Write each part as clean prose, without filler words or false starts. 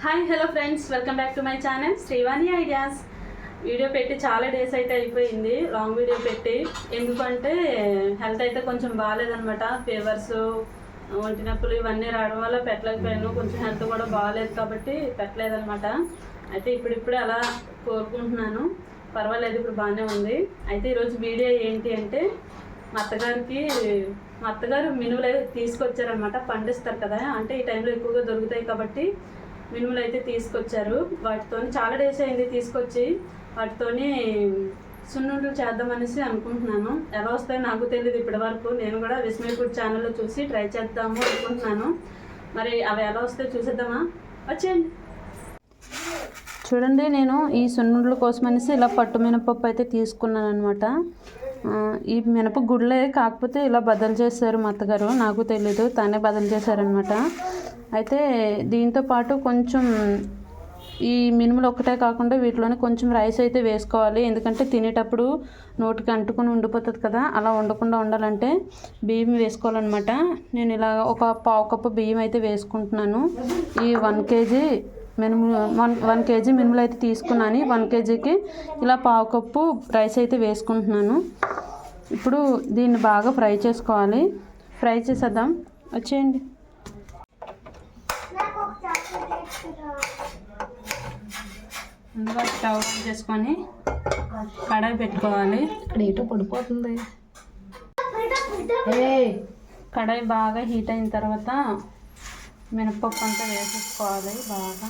Hi hello friends, welcome back to my channel Srivani ideas. Video పెట్టి చాలా days అయితే అయిపోయింది, లాంగ్ వీడియో పెట్టి. ఎందుకంటే హెల్త్ అయితే కొంచెం బాగాలేదనమాట. ఫీవర్స్, ఒంటి నొప్పులు ఇవన్నీ రావడం వల్ల పెట్టలేకపోయాను. కొంచెం హెల్త్ కూడా బాగాలేదు కాబట్టి పెట్టలేదనమాట. అయితే ఇప్పుడిప్పుడే అలా కోరుకుంటున్నాను, పర్వాలేదు, ఇప్పుడు బాగానే ఉంది. అయితే ఈరోజు వీడియో ఏంటి అంటే, మా అత్తగారు మినుములు తీసుకొచ్చారనమాట. పండిస్తారు కదా, అంటే ఈ టైంలో ఎక్కువగా దొరుకుతాయి కాబట్టి మినుములు అయితే తీసుకొచ్చారు. వాటితో చాలా డేస్ అయింది తీసుకొచ్చి. వాటితోని సున్నుండలు చేద్దామనేసి అనుకుంటున్నాను. ఎలా వస్తాయో నాకు తెలియదు ఇప్పటి వరకు. నేను కూడా విస్మయ ఫుడ్ ఛానల్లో చూసి ట్రై చేద్దాము అనుకుంటున్నాను. మరి అవి ఎలా వస్తాయో చూసేద్దామా? వచ్చేయండి. చూడండి, నేను ఈ సున్నుండల కోసం అనేసి ఇలా పట్టు మినపప్పు అయితే తీసుకున్నాను అనమాట. ఈ మినప గుళ్ళే, కాకపోతే ఇలా బదులు చేశారు మా అత్తగారు. నాకు తెలీదు, తనే బదులు చేశారనమాట. అయితే దీంతో పాటు కొంచెం ఈ మినుములు ఒక్కటే కాకుండా వీటిలోనే కొంచెం రైస్ అయితే వేసుకోవాలి. ఎందుకంటే తినేటప్పుడు నోటికి అంటుకుని ఉండిపోతుంది కదా, అలా ఉండకుండా ఉండాలంటే బియ్యం వేసుకోవాలన్నమాట. నేను ఇలా ఒక పావు కప్పు బియ్యం అయితే వేసుకుంటున్నాను. ఈ 1 కేజీ మినుములు 1 కేజీ మినుములు అయితే తీసుకున్నాను. 1 కేజీకి ఇలా పావు కప్పు రైస్ అయితే వేసుకుంటున్నాను. ఇప్పుడు దీన్ని బాగా ఫ్రై చేసుకోవాలి. ఫ్రై చేసేద్దాం, వచ్చేయండి. ముందుగా స్టవ్ ఆన్ చేసుకొని కడాయి పెట్టుకోవాలి. ఇక్కడ ఏటో పడిపోతుంది. కడాయి బాగా హీట్ అయిన తర్వాత మినపప్పు అంతా వేసేసుకోవాలి బాగా.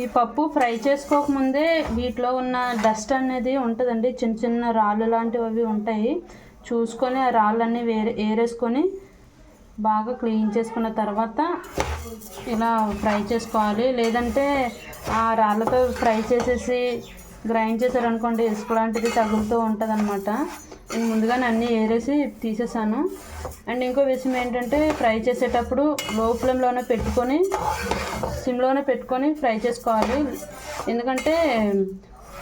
ఈ పప్పు ఫ్రై చేసుకోకముందే వీటిలో ఉన్న డస్ట్ అనేది ఉంటుందండి, చిన్న చిన్న రాళ్ళు లాంటివి అవి ఉంటాయి. చూసుకొని ఆ రాళ్ళన్నీ ఏరేసుకొని బాగా క్లీన్ చేసుకున్న తర్వాత ఇలా ఫ్రై చేసుకోవాలి. లేదంటే ఆ రాళ్ళతో ఫ్రై చేసేసి గ్రైండ్ చేశారనుకోండి, ఇసుక లాంటిది తగులుతూ ఉంటుంది అనమాట. నేను ముందుగానే అన్నీ ఏరేసి తీసేసాను. అండ్ ఇంకో విషయం ఏంటంటే, ఫ్రై చేసేటప్పుడు లో ఫ్లేమ్లోనే పెట్టుకొని, సిమ్లోనే పెట్టుకొని ఫ్రై చేసుకోవాలి. ఎందుకంటే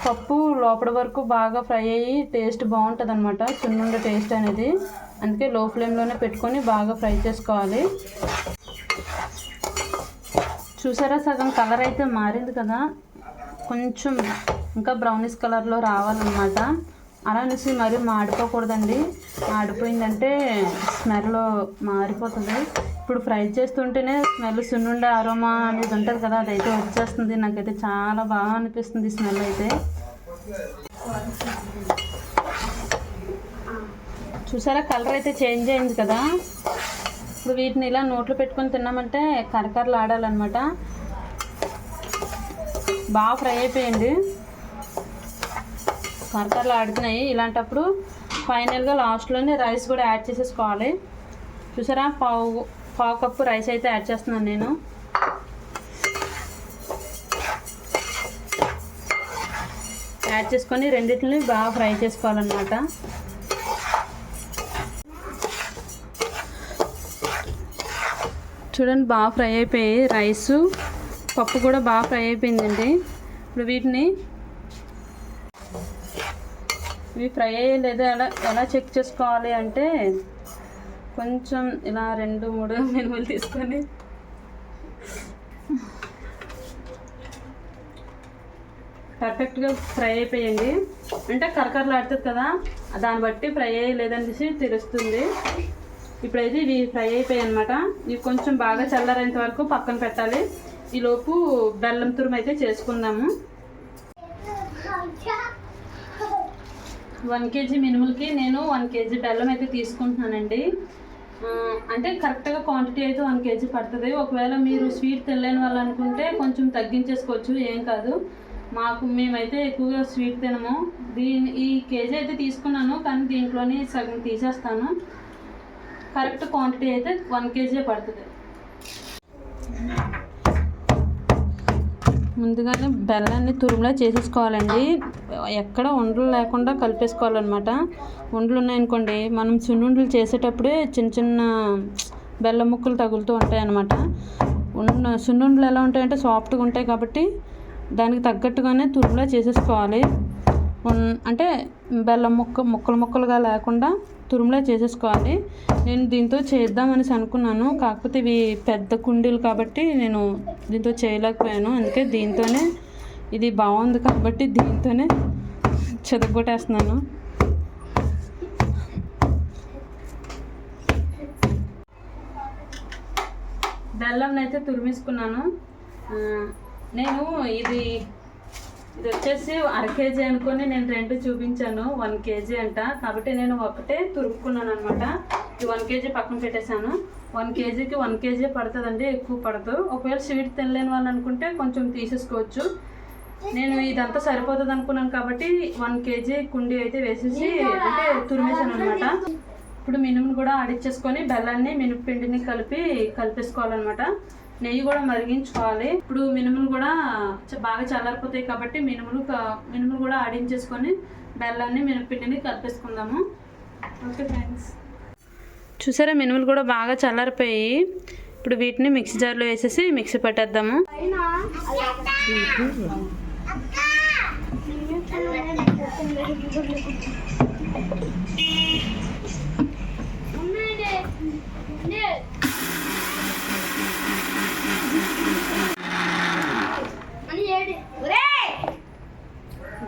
పప్పు లోపల వరకు బాగా ఫ్రై అయ్యి టేస్ట్ బాగుంటుంది అనమాట, సున్నుండ టేస్ట్ అనేది. అందుకే లో ఫ్లేమ్లోనే పెట్టుకొని బాగా ఫ్రై చేసుకోవాలి. చూసారా, సగం కలర్ అయితే మారింది కదా, కొంచెం ఇంకా బ్రౌనిష్ కలర్లో రావాలన్నమాట. అలా అనేసి మరీ మాడిపోకూడదండి, మాడిపోయిందంటే స్మెల్ మారిపోతుంది. ఇప్పుడు ఫ్రై చేస్తుంటేనే స్మెల్ సున్నుండ అరోమా అనేది ఉంటుంది కదా, అదైతే వచ్చేస్తుంది. నాకైతే చాలా బాగా అనిపిస్తుంది స్మెల్ అయితే. చూసారా, కలర్ అయితే చేంజ్ అయింది కదా. ఇప్పుడు వీటిని ఇలా నోట్లో పెట్టుకొని తిన్నామంటే కరకరలు ఆడాలన్నమాట. బాగా ఫ్రై అయిపోయింది, కరకరలు ఆడుతున్నాయి. ఇలాంటప్పుడు ఫైనల్గా లాస్ట్లోనే రైస్ కూడా యాడ్ చేసేసుకోవాలి. చూసారా, పావు కప్పు రైస్ అయితే యాడ్ చేస్తున్నాను నేను. యాడ్ చేసుకొని రెండింటిని బాగా ఫ్రై చేసుకోవాలన్నమాట. చూడండి, బాగా ఫ్రై అయిపోయి రైసు పప్పు కూడా బాగా ఫ్రై అయిపోయిందండి. ఇప్పుడు వీటిని ఇవి ఫ్రై అయ్యేది ఎలా చెక్ చేసుకోవాలి అంటే, కొంచెం ఇలా 2-3 మినుములు తీసుకొని పర్ఫెక్ట్గా ఫ్రై అయిపోయింది అంటే కరకరలు ఆడుతుంది కదా, దాన్ని బట్టి ఫ్రై అయ్యలేదనేసి తెలుస్తుంది. ఇప్పుడైతే ఇవి ఫ్రై అయిపోయాయి అనమాట. ఇవి కొంచెం బాగా చల్లారేంత వరకు పక్కన పెట్టాలి. ఈలోపు బెల్లం తురుము అయితే చేసుకుందాము. 1 కేజీ మినుములకి నేను 1 కేజీ బెల్లం అయితే తీసుకుంటున్నానండి. అంటే కరెక్ట్గా క్వాంటిటీ అయితే 1 కేజీ పడుతుంది. ఒకవేళ మీరు స్వీట్ తినలేని వాళ్ళు అనుకుంటే కొంచెం తగ్గించేసుకోవచ్చు, ఏం కాదు. మేమైతే ఎక్కువగా స్వీట్ తినము. ఈ కేజీ అయితే తీసుకున్నాను, కానీ దీంట్లోనే సగం తీసేస్తాను. కరెక్ట్ క్వాంటిటీ అయితే 1 కేజీ పడుతుంది. ముందుగానే బెల్లాన్ని తురుములా చేసేసుకోవాలండి. ఎక్కడ ఉండలు లేకుండా కలిపేసుకోవాలన్నమాట. ఉండలు ఉన్నాయనుకోండి, మనం సున్నుండలు చేసేటప్పుడే చిన్న చిన్న బెల్లం ముక్కలు తగులుతూ ఉంటాయి అన్నమాట. సున్నుండలు ఎలా ఉంటాయంటే సాఫ్ట్గా ఉంటాయి కాబట్టి దానికి తగ్గట్టుగానే తురుములా చేసేసుకోవాలి. అంటే బెల్లం ముక్కలుగా లేకుండా తురుములా చేసేసుకోవాలి. నేను దీంతో చేద్దామనేసి అనుకున్నాను, కాకపోతే ఇవి పెద్ద కుండీలు కాబట్టి నేను దీంతో చేయలేకపోయాను. అందుకే దీంతోనే, ఇది బాగుంది కాబట్టి దీంతోనే చెదగొట్టేస్తున్నాను. బెల్లం అయితే తురిమేసుకున్నాను. నేను ఇది వచ్చేసి 1/2 kg అనుకొని నేను 2 చూపించాను. 1 kg అంట, కాబట్టి నేను ఒకటే తురుముకున్నాను అనమాట. ఈ 1 kg పక్కన పెట్టేశాను. 1 kgకి 1 kg పడుతుందండి, ఎక్కువ పడదు. ఒకవేళ స్వీట్ తినలేని వాళ్ళు అనుకుంటే కొంచెం తీసేసుకోవచ్చు. నేను ఇదంతా సరిపోతుంది అనుకున్నాను కాబట్టి 1 kg కుండీ అయితే వేసేసి అంటే తురిమేశాను అనమాట. ఇప్పుడు మినుమును కూడా ఆడిచ్చేసుకొని బెల్లాన్ని మినపపిండిని కలిపేసుకోవాలన్నమాట. నెయ్యి కూడా మరిగించుకోవాలి. ఇప్పుడు మినుములు కూడా బాగా చల్లారిపోతాయి కాబట్టి మినుములు కూడా ఆడించేసుకొని బెల్లాన్ని మినపపిండిని కలిపేసుకుందాము. ఓకే ఫ్రెండ్స్, చూసారా మినుములు కూడా బాగా చల్లారిపోయి. ఇప్పుడు వీటిని మిక్సీ జార్లో వేసేసి మిక్సీ పట్టేద్దాము.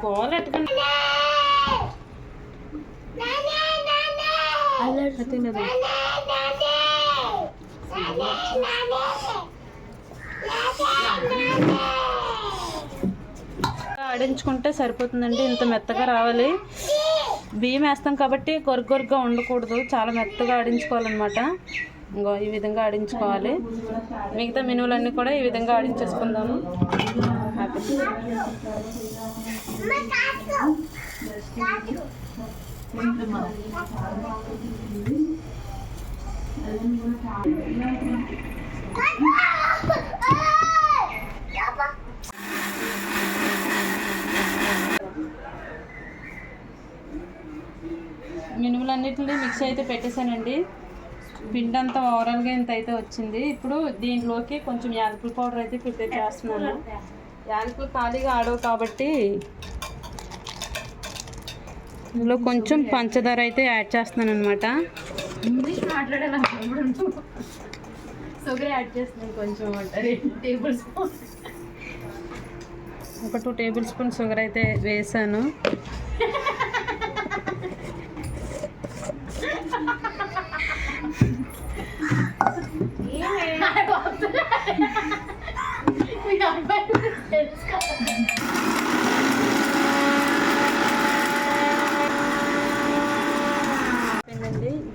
గోలెట్టుకుని ఆడించుకుంటే సరిపోతుందండి. ఇంత మెత్తగా రావాలి. బియ్యం వేస్తాం కాబట్టి కొరకొరగా ఉండకూడదు, చాలా మెత్తగా ఆడించుకోవాలన్నమాట. ఇంకో ఈ విధంగా ఆడించుకోవాలి. మిగతా మినువులన్నీ కూడా ఈ విధంగా ఆడించేసుకుందాము. మినుములన్నిటిని మిక్స్ అయితే పెట్టేశానండి. పిండి అంతా ఓవరాల్గా ఇంత అయితే వచ్చింది. ఇప్పుడు దీంట్లోకి కొంచెం యాలకుల పౌడర్ అయితే ప్రిపేర్ చేస్తున్నాను. యాలకులు ఖాళీగా ఆడవు కాబట్టి ఇందులో కొంచెం పంచదార అయితే యాడ్ చేస్తున్నాను అనమాట. ఇంగ్లీష్ మాట్లాడాలనుకున్నప్పుడు షుగర్ యాడ్ చేస్తున్నాను కొంచెం, 2 టేబుల్ స్పూన్, ఒక 2 టేబుల్ స్పూన్ షుగర్ అయితే వేసాను.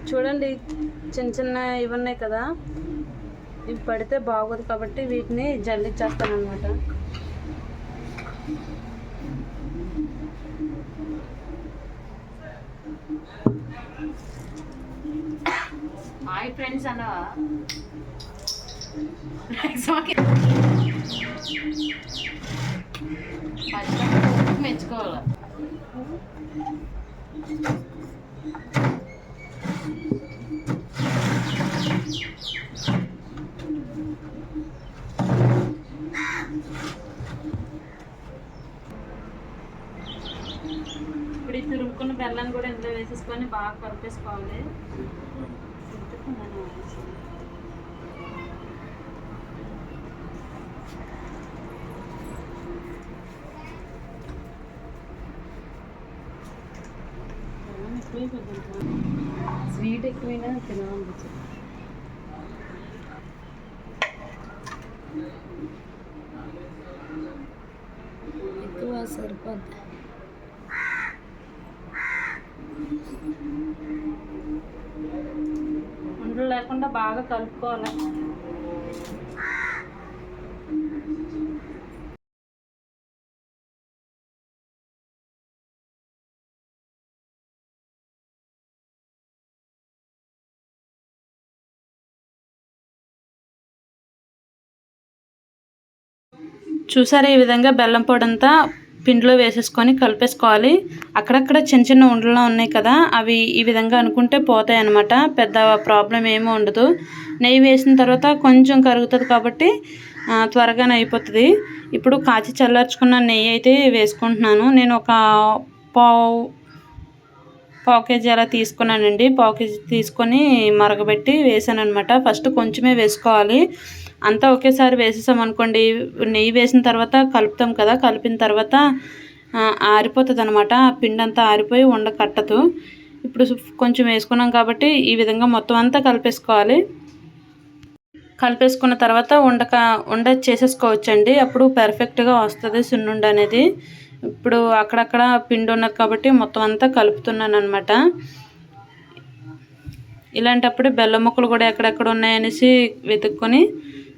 చూడండి, చిన్న చిన్న ఇవి ఉన్నాయి కదా, ఇవి పడితే బాగోదు కాబట్టి వీటిని జల్లిచ్చేస్తాను అనమాట. హాయ్ ఫ్రెండ్స్ అన్నా, మెచ్చుకోవాలి. ఇప్పుడు ఈ తురుముకున్న బెల్లాన్ని కూడా ఇందులో వేసేసుకొని బాగా కలిపేసుకోవాలి. స్వీట్ ఎక్కువైనా తినాలనిపించదు. ఎక్కువ సరిపోద్ది. ఉండలు లేకుండా బాగా కలుపుకోవాలి. చూసారా, ఈ విధంగా బెల్లం పొడి అంతా పిండిలో వేసేసుకొని కలిపేసుకోవాలి. అక్కడక్కడ చిన్న చిన్న ఉండలు ఉన్నాయి కదా, అవి ఈ విధంగా అనుకుంటే పోతాయి అన్నమాట. పెద్ద ప్రాబ్లం ఏమీ ఉండదు. నెయ్యి వేసిన తర్వాత కొంచెం కరుగుతుంది కాబట్టి త్వరగానే అయిపోతుంది. ఇప్పుడు కాచి చల్లార్చుకున్న నెయ్యి అయితే వేసుకుంటున్నాను. నేను ఒక పావు కేజీ అలా తీసుకున్నానండి. పావు కేజీ తీసుకొని మరగబెట్టి వేసాను అనమాట. ఫస్ట్ కొంచెమే వేసుకోవాలి. అంతా ఒకేసారి వేసేసాం అనుకోండి, నెయ్యి వేసిన తర్వాత కలుపుతాం కదా, కలిపిన తర్వాత ఆరిపోతుంది అనమాట. ఆ పిండి అంతా ఆరిపోయి కట్టదు. ఇప్పుడు కొంచెం వేసుకున్నాం కాబట్టి ఈ విధంగా మొత్తం అంతా కలిపేసుకోవాలి. కలిపేసుకున్న తర్వాత ఉండ చేసేసుకోవచ్చండి. అప్పుడు పర్ఫెక్ట్గా వస్తుంది సున్నుండ అనేది. ఇప్పుడు అక్కడక్కడ పిండి ఉన్నది కాబట్టి మొత్తం అంతా కలుపుతున్నాను అనమాట. ఇలాంటప్పుడు బెల్లం ముక్కలు కూడా ఎక్కడెక్కడ ఉన్నాయనేసి వెతుక్కొని,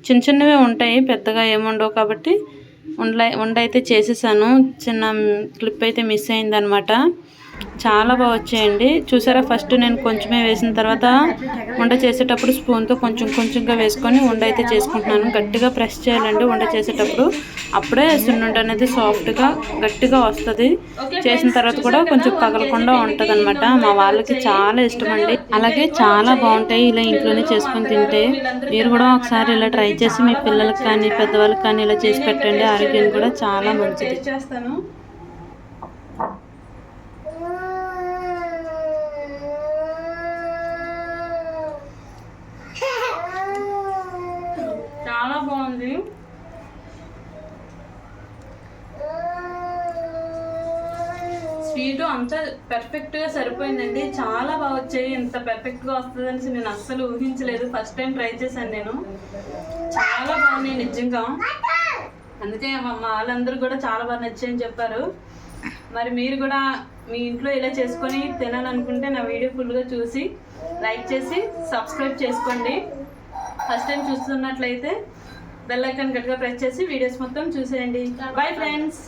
చిన్న చిన్నవే ఉంటాయి, పెద్దగా ఏముండవు కాబట్టి ఉండ అయితే చేసేసాను. చిన్న క్లిప్ అయితే మిస్ అయిందనమాట. చాలా బాగా వచ్చాయండి. చూసారా, ఫస్ట్ నేను కొంచెమే వేసిన తర్వాత ఉండ చేసేటప్పుడు స్పూన్తో కొంచెంగా వేసుకొని ఉండ అయితే చేసుకుంటున్నాను. గట్టిగా ప్రెస్ చేయాలండి ఉండ చేసేటప్పుడు, అప్పుడే సున్నుండ అనేది సాఫ్ట్గా గట్టిగా వస్తుంది. చేసిన తర్వాత కూడా కొంచెం పగలకుండా ఉంటుంది అనమాట. మా వాళ్ళకి చాలా ఇష్టం అండి. అలాగే చాలా బాగుంటాయి ఇలా ఇంట్లోనే చేసుకొని తింటే. మీరు కూడా ఒకసారి ఇలా ట్రై చేసి మీ పిల్లలకి కానీ పెద్దవాళ్ళకి కానీ ఇలా చేసి పెట్టండి. ఆరోగ్యం కూడా చాలా మంచిది. చేస్తాను. చాలా బాగుంది. స్వీటు అంతా పర్ఫెక్ట్గా సరిపోయిందండి. చాలా బాగా వచ్చాయి. ఇంత పర్ఫెక్ట్గా వస్తుందని నేను అస్సలు ఊహించలేదు. ఫస్ట్ టైం ట్రై చేశాను నేను. చాలా బాగున్నాయి నిజంగా. అందుకే మా వాళ్ళందరూ కూడా చాలా బాగా నచ్చాయని చెప్పారు. మరి మీరు కూడా మీ ఇంట్లో ఇలా చేసుకొని తినాలనుకుంటే నా వీడియో ఫుల్గా చూసి లైక్ చేసి సబ్స్క్రైబ్ చేసుకోండి. ఫస్ట్ టైం చూస్తున్నట్లయితే బెల్ ఐకాన్ గట్టిగా ప్రెస్ చేసి వీడియోస్ మొత్తం చూసేయండి. Bye friends.